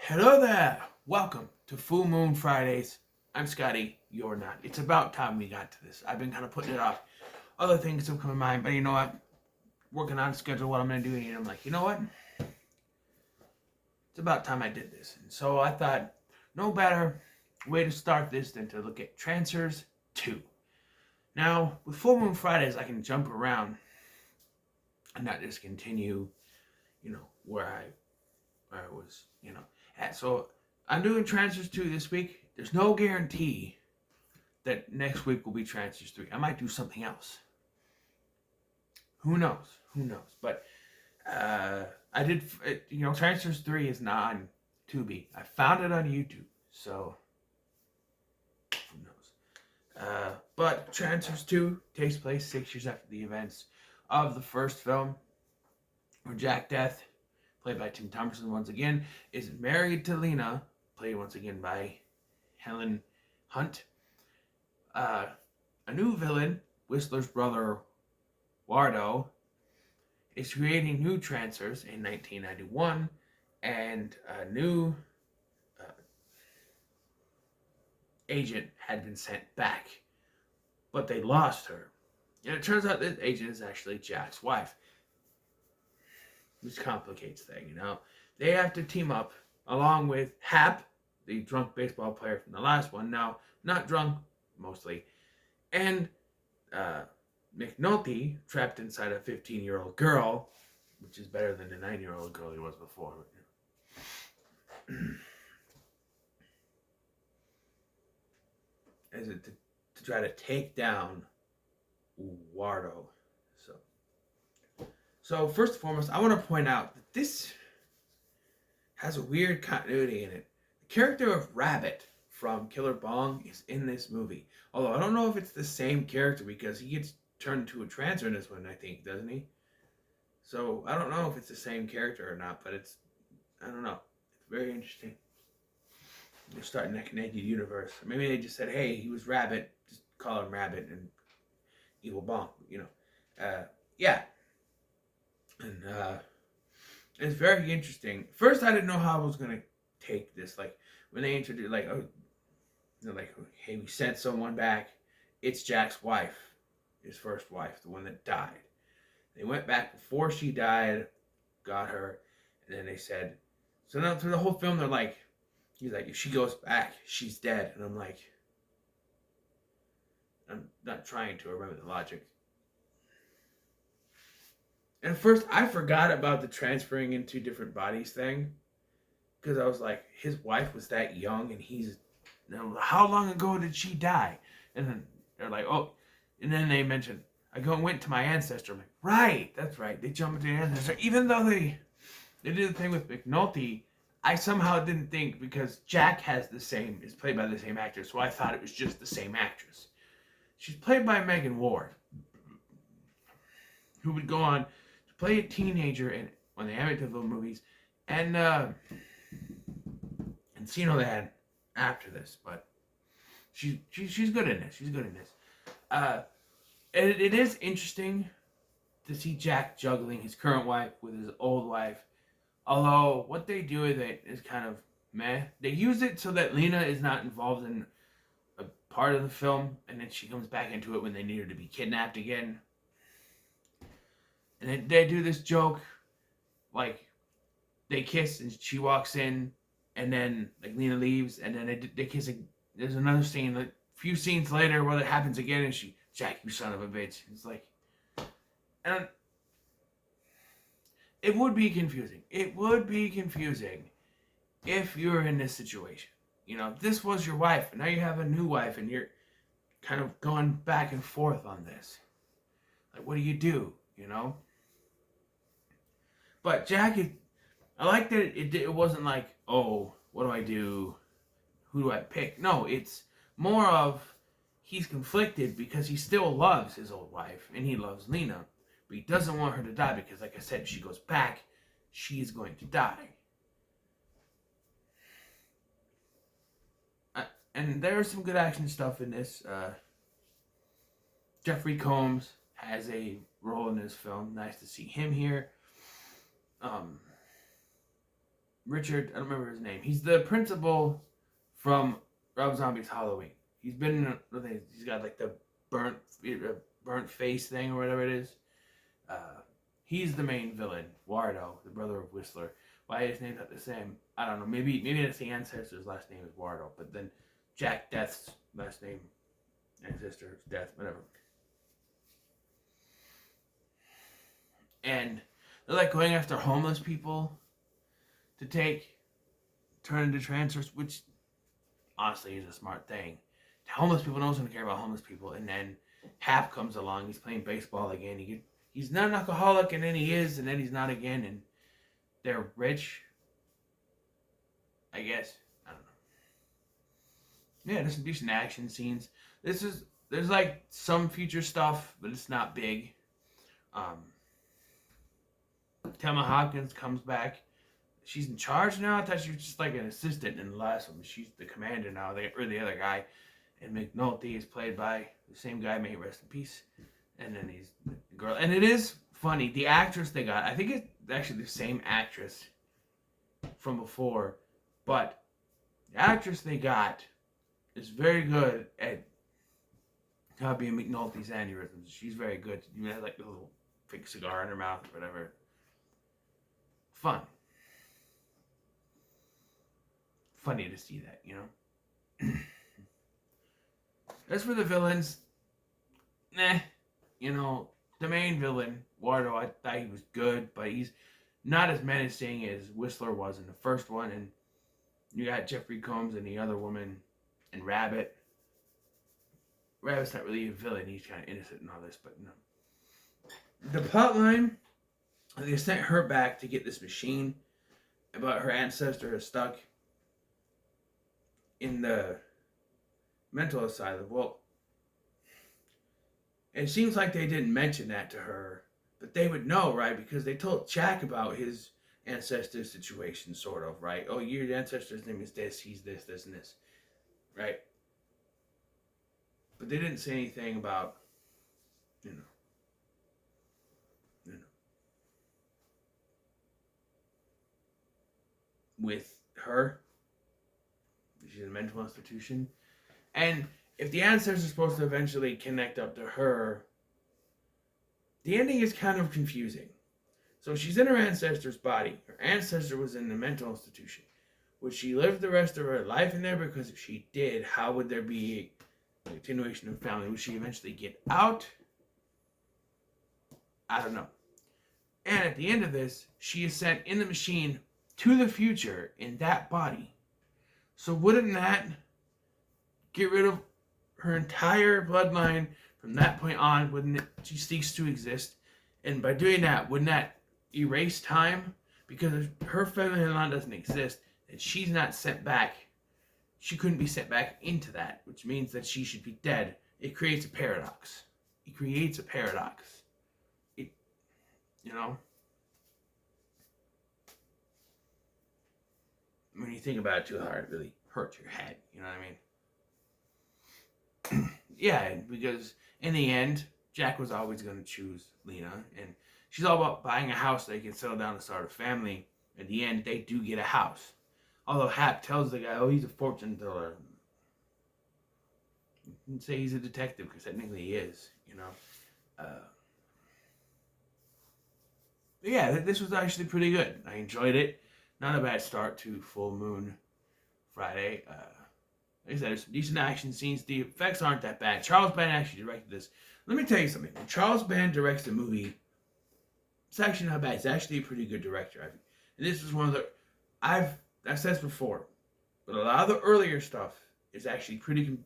Hello there! Welcome to Full Moon Fridays. I'm Scotty. You're not. It's about time we got to this. I've been kind of putting it off. Other things have come in mind, but you know what? Working on a schedule, what I'm going to do, and I'm like, you know what? It's about time I did this. And so I thought, no better way to start this than to look at Trancers 2. Now, with Full Moon Fridays, I can jump around and not just continue, where I was, at. So I'm doing Trancers 2 this week. There's no guarantee that next week will be Trancers 3. I might do something else. Who knows? Who knows? But I did, Trancers 3 is not on Tubi. I found it on YouTube. So who knows? But Trancers 2 takes place 6 years after the events of the first film, where Jack Death, played by Tim Thomerson once again, is married to Lena, played once again by Helen Hunt. A new villain, Whistler's brother Wardo, is creating new Trancers in 1991, and a new agent had been sent back, but they lost her. And it turns out this agent is actually Jack's wife, which complicates things, They have to team up along with Hap, the drunk baseball player from the last one, now not drunk, mostly, and McNulty, trapped inside a 15-year-old girl, which is better than the 9-year-old girl he was before. As it to try to take down Wardo. So first and foremost, I want to point out that this has a weird continuity in it. The character of Rabbit from Killer Bong is in this movie. Although I don't know if it's the same character, because he gets turned into a Trancer in this one, I think, doesn't he? So I don't know if it's the same character or not, but I don't know. It's very interesting. They're starting that connected universe. Maybe they just said, hey, he was Rabbit, just call him Rabbit and Evil Bong, yeah. And it's very interesting. First, I didn't know how I was going to take this. Like, when they introduced, they're like, hey, we sent someone back. It's Jack's wife, his first wife, the one that died. They went back before she died, got her, and then they said, so now through the whole film, they're like, he's like, if she goes back, she's dead. And I'm like, I'm not trying to remember the logic. And at first, I forgot about the transferring into different bodies thing, because I was like, his wife was that young, and how long ago did she die? And then they're like, oh, and then they mentioned, went to my ancestor. I'm like, right, that's right. They jumped into the ancestor. Even though they did the thing with McNulty, I somehow didn't think, because Jack is played by the same actress, so I thought it was just the same actress. She's played by Megan Ward, who would go on to play a teenager in one of the Amityville movies, and Encino Lad after this, but she's good in this. She's good in this. It is interesting to see Jack juggling his current wife with his old wife. Although what they do with it is kind of meh. They use it so that Lena is not involved in a part of the film, and then she comes back into it when they need her to be kidnapped again. And they do this joke, like, they kiss and she walks in, and then like Lena leaves, and then they kiss. There's another scene, like, a few scenes later, where it happens again, and Jack, you son of a bitch. It's like, and it would be confusing. It would be confusing if you were in this situation. This was your wife, and now you have a new wife, and you're kind of going back and forth on this. Like, what do you do? But Jack, I like that it wasn't like, oh, what do I do? Who do I pick? No, it's more of, he's conflicted because he still loves his old wife, and he loves Lena, but he doesn't want her to die because, like I said, if she goes back, she's going to die. And there's some good action stuff in this. Jeffrey Combs has a role in this film. Nice to see him here. Richard, I don't remember his name. He's the principal from Rob Zombie's Halloween. He's been in, he's got like the burnt burnt face thing or whatever it is. He's the main villain, Wardo, the brother of Whistler. Why his name's not the same, I don't know. Maybe that's the ancestor's last name is Wardo, but then Jack Death's last name, ancestor's Death, whatever. And they're like going after homeless people to turn into Trancers, which honestly is a smart thing. Homeless people, no one's gonna care about homeless people. And then Hap comes along. He's playing baseball again. He's not an alcoholic, and then he is, and then he's not again. And they're rich, I guess. I don't know. Yeah, there's some decent action scenes. There's like some future stuff, but it's not big. Thelma Hopkins comes back. She's in charge now. I thought she was just like an assistant in the last one. She's the commander now, or the other guy. And McNulty is played by the same guy, may he rest in peace. And then he's the girl. And it is funny. The actress they got, I think it's actually the same actress from before. But the actress they got is very good at copying McNulty's aneurysms. She's very good. She even has like a little fake cigar in her mouth or whatever. Fun. Funny to see that, you know? As for the villains, you know, the main villain, Wardo, I thought he was good, but he's not as menacing as Whistler was in the first one. And you got Jeffrey Combs and the other woman and Rabbit. Rabbit's not really a villain, he's kind of innocent in all this, but no. The plot line, they sent her back to get this machine, but her ancestor is stuck in the mental asylum. Well, it seems like they didn't mention that to her, but they would know, right? Because they told Jack about his ancestor's situation, sort of, right? Oh, your ancestor's name is this, he's this, this, and this, right? But they didn't say anything about, you know, with her. She's in a mental institution. And if the ancestors are supposed to eventually connect up to her, the ending is kind of confusing. So she's in her ancestor's body. Her ancestor was in the mental institution. Would she live the rest of her life in there? Because if she did, how would there be a continuation of family? Would she eventually get out? I don't know. And at the end of this, she is sent in the machine to the future in that body. So wouldn't that get rid of her entire bloodline from that point on? Wouldn't it? She cease to exist. And by doing that, wouldn't that erase time? Because if her family line doesn't exist, and she's not sent back, she couldn't be sent back into that, which means that she should be dead. It creates a paradox. It, you know? When you think about it too hard, it really hurts your head. You know what I mean? Yeah, because in the end, Jack was always going to choose Lena, and she's all about buying a house so they can settle down and start a family. At the end, they do get a house. Although Hap tells the guy, oh, he's a fortune teller. You can say he's a detective, because technically he is, you know. But yeah, this was actually pretty good. I enjoyed it. Not a bad start to Full Moon Friday. Like I said, there's some decent action scenes. The effects aren't that bad. Charles Band actually directed this. Let me tell you something. When Charles Band directs a movie, it's actually not bad. He's actually a pretty good director. And this is one of the... I've said this before, but a lot of the earlier stuff is actually pretty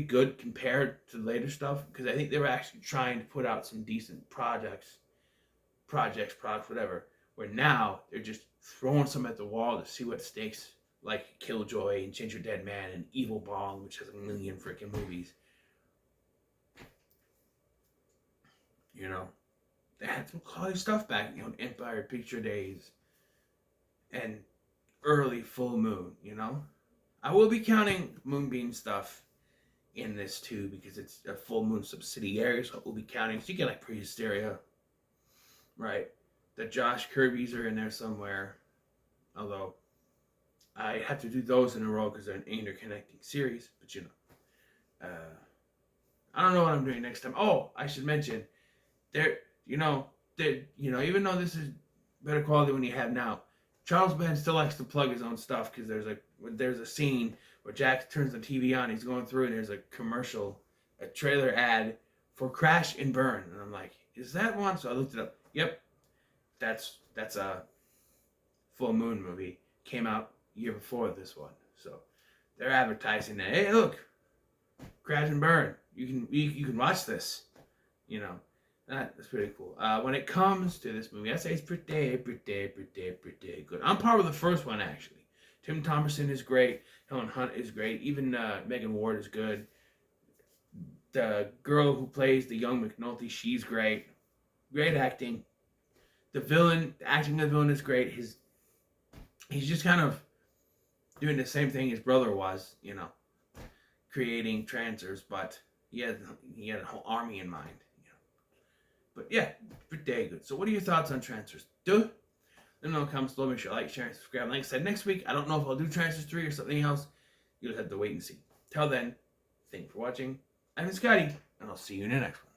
good compared to the later stuff, because I think they were actually trying to put out some decent projects, whatever, where now they're just throwing some at the wall to see what sticks, like Killjoy and Ginger Dead Man and Evil Bong, which has a million freaking movies. You know, they had some quality stuff back, you know, Empire Picture Days and early Full Moon, you know. I will be counting Moonbeam stuff in this too, because it's a Full Moon subsidiary, so we'll be counting. So you get like Prehysteria, right? The Josh Kirby's are in there somewhere. Although I have to do those in a row because they're an interconnecting series. But I don't know what I'm doing next time. Oh, I should mention, there, even though this is better quality than you have now, Charles Band still likes to plug his own stuff because there's a scene where Jack turns the TV on, he's going through, and there's a commercial, a trailer ad for Crash and Burn, and I'm like, is that one? So I looked it up. Yep, that's a Full Moon movie. Came out year before this one, so they're advertising that. Hey, look, Crash and Burn. You can watch this. You know, that's pretty cool. When it comes to this movie, I say it's pretty good. On par with the first one, actually. Tim Thomerson is great. Helen Hunt is great. Even Megan Ward is good. The girl who plays the young McNulty, she's great. Great acting. The villain, the acting of the villain is great. He's just kind of doing the same thing his brother was, creating Trancers, but he had a whole army in mind. But yeah, pretty good. So what are your thoughts on Trancers? Let me know in the comments below. Make sure you like, share, and subscribe. Like I said, next week, I don't know if I'll do Trancers 3 or something else. You'll just have to wait and see. Till then, thank you for watching. I'm Scotty, and I'll see you in the next one.